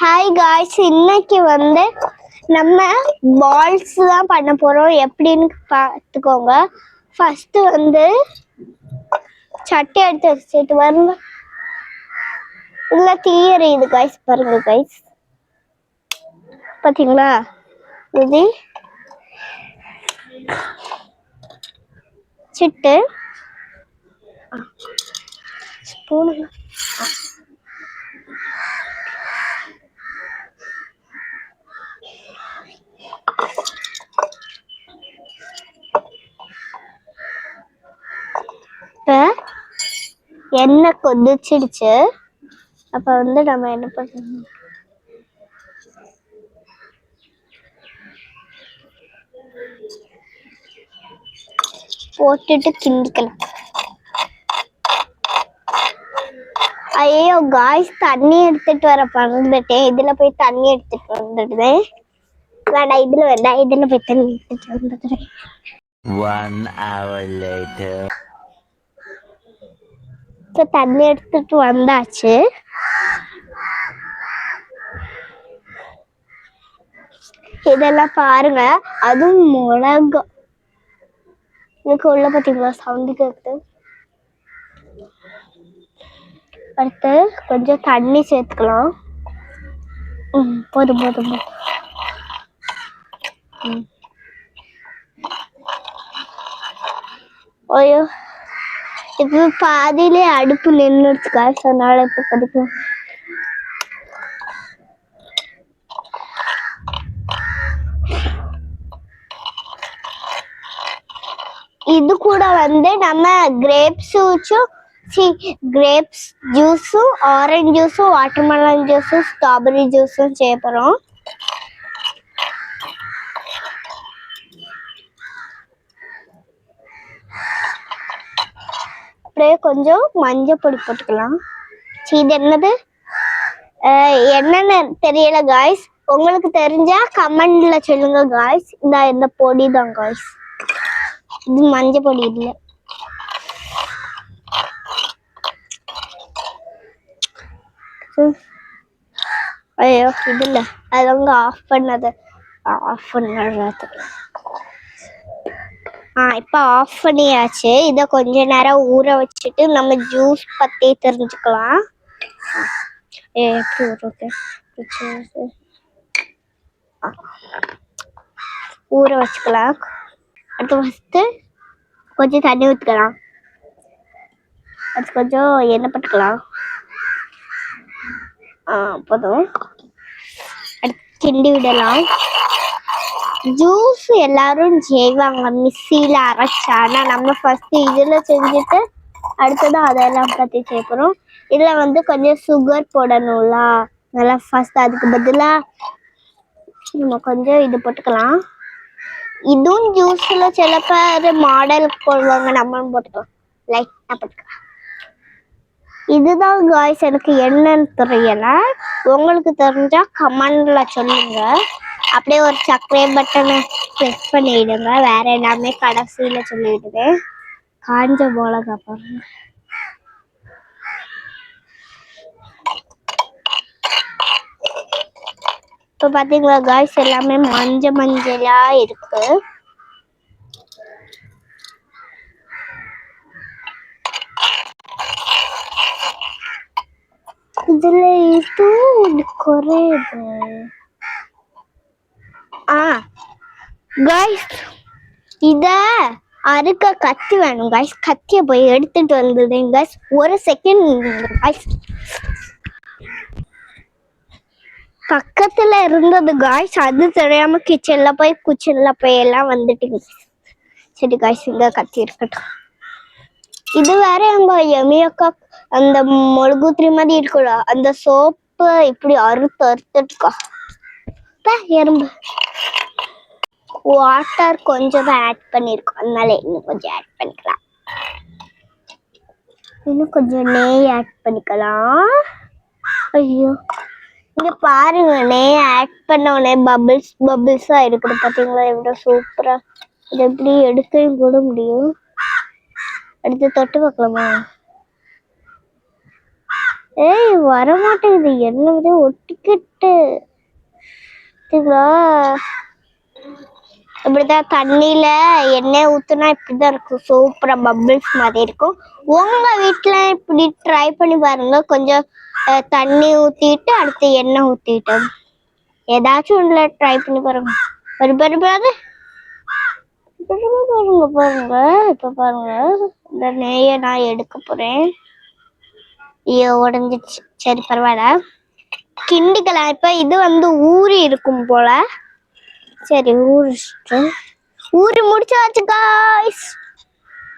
Hi guys, இன்னைக்கு நம்ம balls தான் பண்ண போறோம். எப்படின்னு பார்த்துக்கோங்க. ஃபர்ஸ்ட் சட்டை எடுத்து வச்சுட்டு வரல இல்ல தீயறியுது காய்ஸ். பாருங்க காய்ஸ், பாத்தீங்களா? இது சிட்டு ஸ்பூன் எண்ணெய் கொதிச்சிடுச்சு. அப்ப நம்ம என்ன பண்ணணும், போட்டுட்டு கிண்டிக்கலாம். ஐயோ காய்ஸ், தண்ணி எடுத்துட்டு வர பறந்துட்டேன். இதுல போய் தண்ணி எடுத்துட்டு வந்துடுறேன். வேண்டாம், இதுல வேண்டாம், இதுல போய் தண்ணி எடுத்துட்டு வந்துடுறேன். 1 hour later. இப்போ தண்ணி எடுத்துட்டு வந்தாச்சு. இதெல்லாம் பாருங்க, அதுவும் மிளகு இதுக்கு உள்ள பாத்தீங்களா சவுண்டு கேக்குது. அடுத்து கொஞ்சம் தண்ணி சேர்த்துக்கலாம். போதும் போதும் போதும். ஐயோ, இப்ப பாதியிலே அடுப்பு நின்றுச்சு காசு, அதனால இப்ப படிக்கும். இது கூட நம்ம கிரேப்ஸ் ஜூஸும், ஆரஞ்சு ஜூஸும், வாட்டர்மெலன் ஜூஸும், ஸ்ட்ராபெரி ஜூஸும் செய்ய போறோம். அப்படியே கொஞ்சம் மஞ்சள் பொடி போட்டுக்கலாம். இது என்னன்னு தெரியல காய்ஸ். உங்களுக்கு தெரிஞ்சா கமெண்ட்ல சொல்லுங்க காய்ஸ். இந்த பொடி தான் காய்ஸ், இது மஞ்சள் பொடி இல்லை. ஐயோ இது இல்ல, அது ஆஃப் பண்ணது. இப்ப ஆஃப் பண்ணியாச்சு. இத கொஞ்ச நேரம் ஊற வச்சுட்டு நம்ம ஜூஸ் பத்தி தெரிஞ்சுக்கலாம். ஊற வச்சுக்கலாம். அடுத்து ஃபர்ஸ்ட் கொஞ்சம் தண்ணி ஊற்றிக்கலாம். அது கொஞ்சம் எண்ணெய் போட்டுக்கலாம். போதும். அடுத்து கிண்டி விடலாம். ஜூஸ் எல்லாரும் செய்வாங்க மிக்சியில அரைச்சா. ஆனா நம்ம ஃபர்ஸ்ட் இதுல செஞ்சுட்டு அடுத்ததான் அதெல்லாம் பத்தி செய்யப்போறோம். இதுல கொஞ்சம் சுகர் போடணும்ல. நல்லா ஃபர்ஸ்ட் அதுக்கு பதிலா நம்ம கொஞ்சம் இது போட்டுக்கலாம். இதுவும் ஜூஸ்ல சில பேர் மாடல் போடுவாங்க, நம்மளும் போட்டுக்கலாம். லைட்டா போட்டுக்கலாம். இதுதான் காய்ஸ், எனக்கு என்னன்னு தெரியல. உங்களுக்கு தெரிஞ்சா கமெண்ட்ல சொல்லுங்க. அப்படியே ஒரு சப்ஸ்கிரைப் பட்டனை கிளிக் பண்ணிடுங்க. வேற எல்லாமே கடைசியில சொல்லிடுவேன். காஞ்ச மிளகா பாருங்க. இப்ப பாத்தீங்களா காய்ஸ், எல்லாமே மஞ்சளா இருக்கு. இதுல இது குறையுது. காய்ஸ், இத அறுக்க கத்தி வேணும் காய்ஸ். கத்திய போய் எடுத்துட்டு வந்ததுங்க காய்ஸ். ஒரு செகண்ட் காய்ஸ், பக்கத்துல இருந்தது காய்ஸ். அது தெரியாம கிச்சன்ல போய் எல்லாம் வந்துட்டு. சரி காய்ஸ், இங்க கத்தி இருக்கட்டும். இது வேற எங்க எமியக்கா அந்த மொழுகுத்திரி மாதிரி இருக்குல்ல, அந்த சோப்பு இப்படி அறுத்துட்டுக்கா எறும்பு. வாட்டர் கொஞ்சம் ஆட் பண்ணிருக்கோம், அதனால இன்னும் கொஞ்சம் ஆட் பண்ணிக்கலாம். இன்னும் கொஞ்சம் நெய் ஆட் பண்ணிக்கலாம். ஐயோ, இங்க பாருங்க, நெய் ஆட் பண்ண உடனே பபிள்ஸா இருக்குது. பாத்தீங்களா எவ்வளவு சூப்பரா. இது எப்படி எடுக்கவும் கூட முடியும். அடுத்து தொட்டு பார்க்கலாமா? ஏய் வர மாட்டேங்குது, என்ன ஒட்டிக்கிட்டு இப்படிதான் தண்ணியில எண்ணெய் ஊத்துனா இப்படிதான் இருக்கும், சூப்பரா பபிள்ஸ் மாதிரி இருக்கும். உங்க வீட்டுல இப்படி ட்ரை பண்ணி பாருங்க. கொஞ்சம் தண்ணி ஊத்திட்டு அடுத்து எண்ணெய் ஊத்திட்டு ஏதாச்சும் ஒண்ணுல ட்ரை பண்ணி பாருங்க. பாருங்க பாருங்க. இப்ப பாருங்க, இந்த நெய்ய நான் எடுக்க போறேன். ஐயோ உடஞ்சிச்சு. சரி பரவாயில்ல, கிண்டிக்கலாம். இப்ப இது ஊறி இருக்கும் போல. சரி ஊறி முடிச்சாச்சு காய்ஸ்.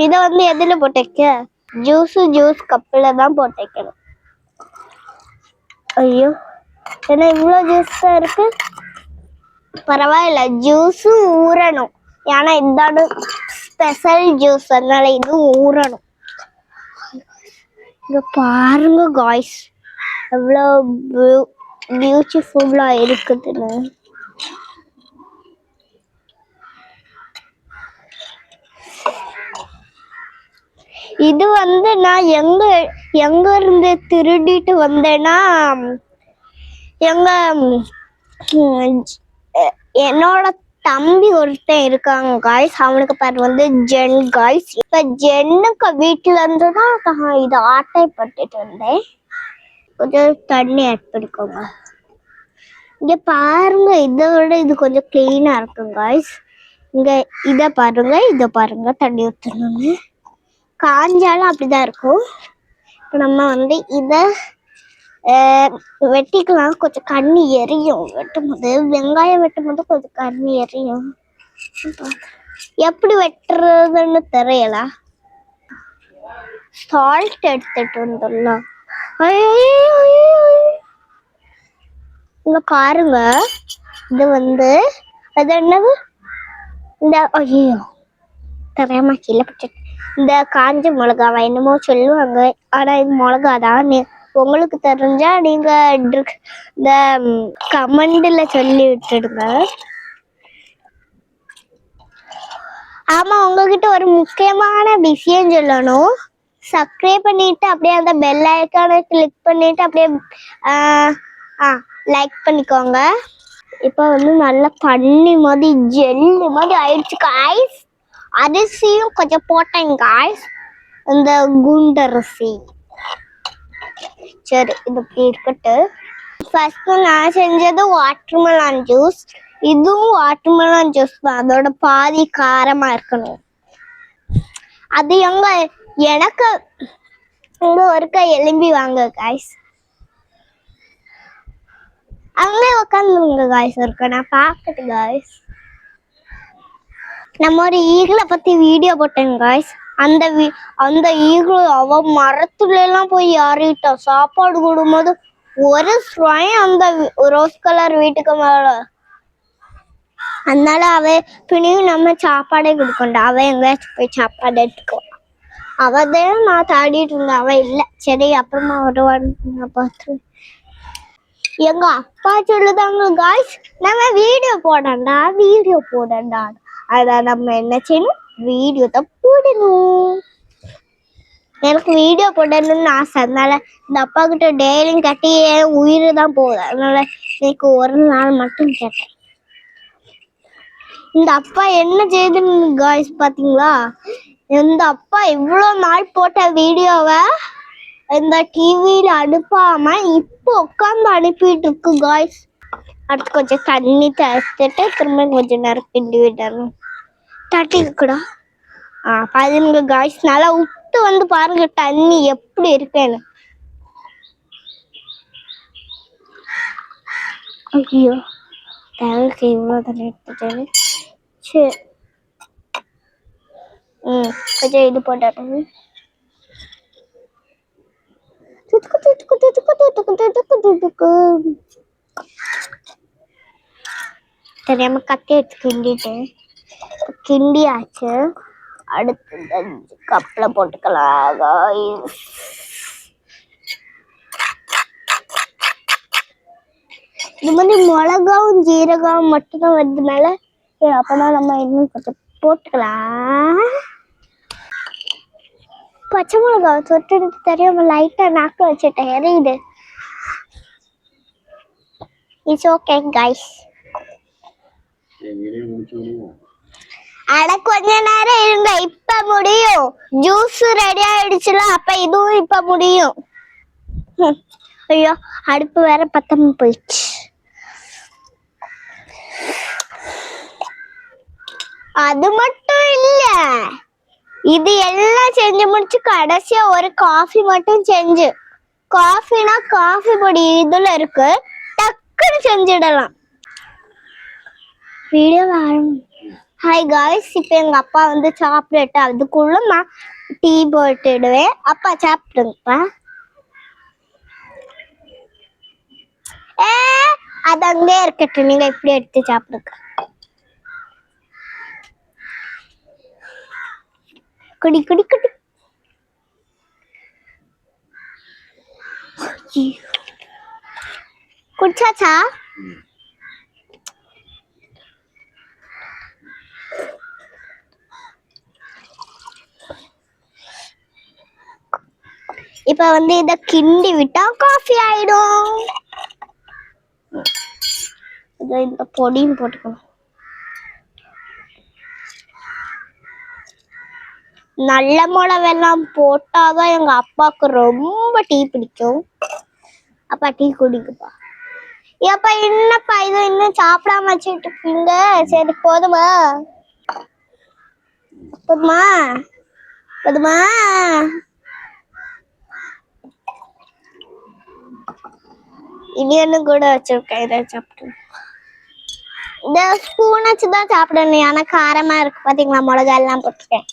இத எதுல போட்டு வைக்க? ஜூஸ் கப்ல தான் போட்டு வைக்கணும். ஐயோ என்ன இவ்வளவு ஜூஸ் தான் இருக்கு. பரவாயில்ல, ஜூஸ் ஊறணும். ஏன்னா இதோட ஸ்பெஷல் ஜூஸ், அதனால இது ஊறணும். இங்க பாருங்க காய்ஸ், எவ்வளவு பியூட்டிஃபுல்லா இருக்குதுன்னு. இது நான் எங்க இருந்து திருடிட்டு வந்தேன்னா, எங்க என்னோட தம்பி ஒருத்தன் இருக்காங்க காய்ஸ். அவனுக்கு பேர் ஜென் காய்ஸ். இப்ப ஜென்னுக்கு வீட்டுல இருந்து தான் இது ஆட்டை பட்டுட்டு வந்தேன். கொஞ்சம் தண்ணி ஆட் பண்ணிக்கோங்க. இங்க பாருங்க, இதை விட இது கொஞ்சம் கிளீனா இருக்கும் காய்ஸ். இங்க இத பாருங்க தண்ணி ஊற்றணும்னு. காஞ்சாலும் அப்படிதான் இருக்கும். இப்போ நம்ம இத வெட்டிக்கலாம். கொஞ்சம் கண்ணி எரியும் வெட்டும் போது. வெங்காயம் வெட்டும் போது கொஞ்சம் கண்ணி எரியும். எப்படி வெட்டுறதுன்னு தெரியல. சால்ட் எடுத்துட்டு வந்துடலாம். இங்க பாருங்க, இது அது என்னது, இந்த ஐயோ தெரியாம கீழே பிடிச்சிட்டு, இந்த காஞ்ச மிளகாவா என்னமோ சொல்லுவாங்க. ஆனா இது மிளகாதான். உங்களுக்கு தெரிஞ்சா நீங்க இந்த கமெண்ட்ல சொல்லி விட்டுடுங்க. ஆமா, உங்ககிட்ட ஒரு முக்கியமான விஷயம் சொல்லணும். சப்ஸ்கிரைப் பண்ணிட்டு அப்படியே அந்த பெல் ஐக்கானை கிளிக் பண்ணிட்டு அப்படியே லைக் பண்ணிக்கோங்க. இப்போ நல்லா தண்ணி மாதிரி ஜெல்லி மாதிரி ஆயிடுச்சு காய்ஸ். அரிசியும் கொஞ்சம் போட்டேன் காய்ஸ், இந்த குண்டரிசி. சரி, இது இருக்கட்டு. ஃபர்ஸ்ட் நான் செஞ்சது வாட்டர்மெலன் ஜூஸ். இதுவும் வாட்டர்மெலன் ஜூஸ் தான், அதோட பாதி காரமா இருக்கணும். அது எனக்கு ஒருக்கா எலும்பி வாங்க காய்ஸ். அங்கே உட்காந்துருங்க காய்ஸ், இருக்க நான் பார்க்கட்டு காய்ஸ். நம்ம ஒரு ஈகிளை பத்தி வீடியோ போட்டேன் காய்ஸ். அந்த ஈகிள் அவ மரத்துல எல்லாம் போய் ஏறிட்டா. சாப்பாடு கொடுக்கும்போது ஒரு ஸ்வயம் அந்த ரோஸ் கலர் வீட்டுக்கு மேல. அதனால பின்னையும் நம்ம சாப்பாடே கொடுக்கண்டா. அவ எங்கேயாச்சும் போய் சாப்பாடு எடுத்துக்குவான். அவதான் நான் தாடிட்டு இருந்தேன், அவ இல்ல. சரி அப்புறமா வருவான்னு பார்த்து. எங்க அப்பா சொல்லுதாங்க காய்ஸ், நம்ம வீடியோ போடண்டா. அதான் நம்ம என்ன செய்யணும், வீடியோ தான் போடணும். எனக்கு வீடியோ போடணும்னு ஆசை. அதனால இந்த அப்பா கிட்ட டெய்லியும் கட்டி உயிர் தான் போகுது. அதனால எனக்கு ஒரு நாள் மட்டும் கேட்டேன். இந்த அப்பா என்ன செய்யுதுன்னு காய்ஸ் பாத்தீங்களா? இந்த அப்பா இவ்வளவு நாள் போட்ட வீடியோவை இந்த டிவியில அனுப்பாம இப்போ உட்காந்து அனுப்பிட்டு இருக்கு காய்ஸ். அடுத்து கொஞ்சம் தண்ணி தடுத்துட்டு திரும்ப கொஞ்சம் நேரம் கிண்டி விடணும். தட்டிக்கூடா பாருங்க காய்ஸ், நல்லா உப்பு பாருங்க தண்ணி எப்படி இருக்குன்னு. ஐயோ தேவைக்கு இவ்வளோ தண்ணி எடுத்துட்டேன்னு. சரி கொஞ்சம் இது போட்டேன். தெரியாம கத்தி எடுத்து கிண்டியாச்சு. அடுத்து கப்ல போட்டுக்கலாம். இது மாதிரி மிளகாவும் ஜீரகம் மட்டும்தான் வருதுனால அப்பதான் நம்ம இன்னும் கொஞ்சம் போட்டுக்கலாம். பச்சை மிளகா தொட்டு தெரியாம லைட்டா நாக்க வச்சுட்டேன், எரியுது. It's okay guys. அட கொஞ்ச நேரம் இருங்க, இப்ப முடியும். ஜூஸ் ரெடி ஆயிடுச்சுல, அப்ப இதுவும் இப்ப முடியும். ஐயோ, அடுப்பு வேற பத்தமா போயிடுச்சு. அது மட்டும் இல்ல, இது எல்லாம் செஞ்சு முடிச்சு கடைசியா ஒரு காஃபி மட்டும் செஞ்சு, காஃபினா காஃபி பொடி இதுல இருக்கு, டக்குன்னு செஞ்சிடலாம். வீடியோ ஹாய் காய்ஸ், இப்ப எங்க அப்பா வந்து சாப்பிட்டு அதுக்குள்ள நான் டீ போட்டுடுவேன். அப்பா சாப்பிடுங்கப்பா. அது அங்கே இருக்கட்டும், நீங்க இப்படி எடுத்து சாப்பிடுங்க. குடி குடி குடி. குடிச்சாச்சா? இப்ப வந்து இத கிண்டி விட்டா காஃபி ஆயிடும். இந்த பொடியும் போட்டுக்கணும். நல்ல மிளகெல்லாம் போட்டாதான் எங்க அப்பாவுக்கு ரொம்ப டீ பிடிக்கும். அப்பா டீ குடிக்குப்பா. ஏப்பா என்னப்பா இது இன்னும் சாப்பிடாம வச்சுட்டு இருக்கீங்க? சரி போதுமா போதுமா போதுமா? இனியன்னு கூட வச்சிருக்கேன், இதை சாப்பிட்டு. இந்த ஸ்பூன் வச்சுதான் சாப்பிடணும், ஆனா காரமா இருக்கு பாத்தீங்களா, மிளகா எல்லாம் போட்டுட்டேன்.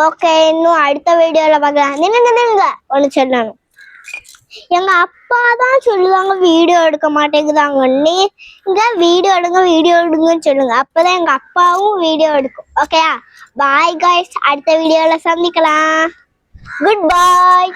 ஓகே, இன்னும் அடுத்த வீடியோல பார்க்கலாம். நீங்க ஒண்ணு சொல்லணும். எங்க அப்பா தான் சொல்லுவாங்க வீடியோ எடுக்க மாட்டேங்குதாங்க, நீங்க வீடியோ எடுங்கன்னு சொல்லுங்க, அப்பதான் எங்க அப்பாவும் வீடியோ எடுக்கும். ஓகேயா? பாய் காய்ஸ், அடுத்த வீடியோல சந்திக்கலாம். குட் பாய்.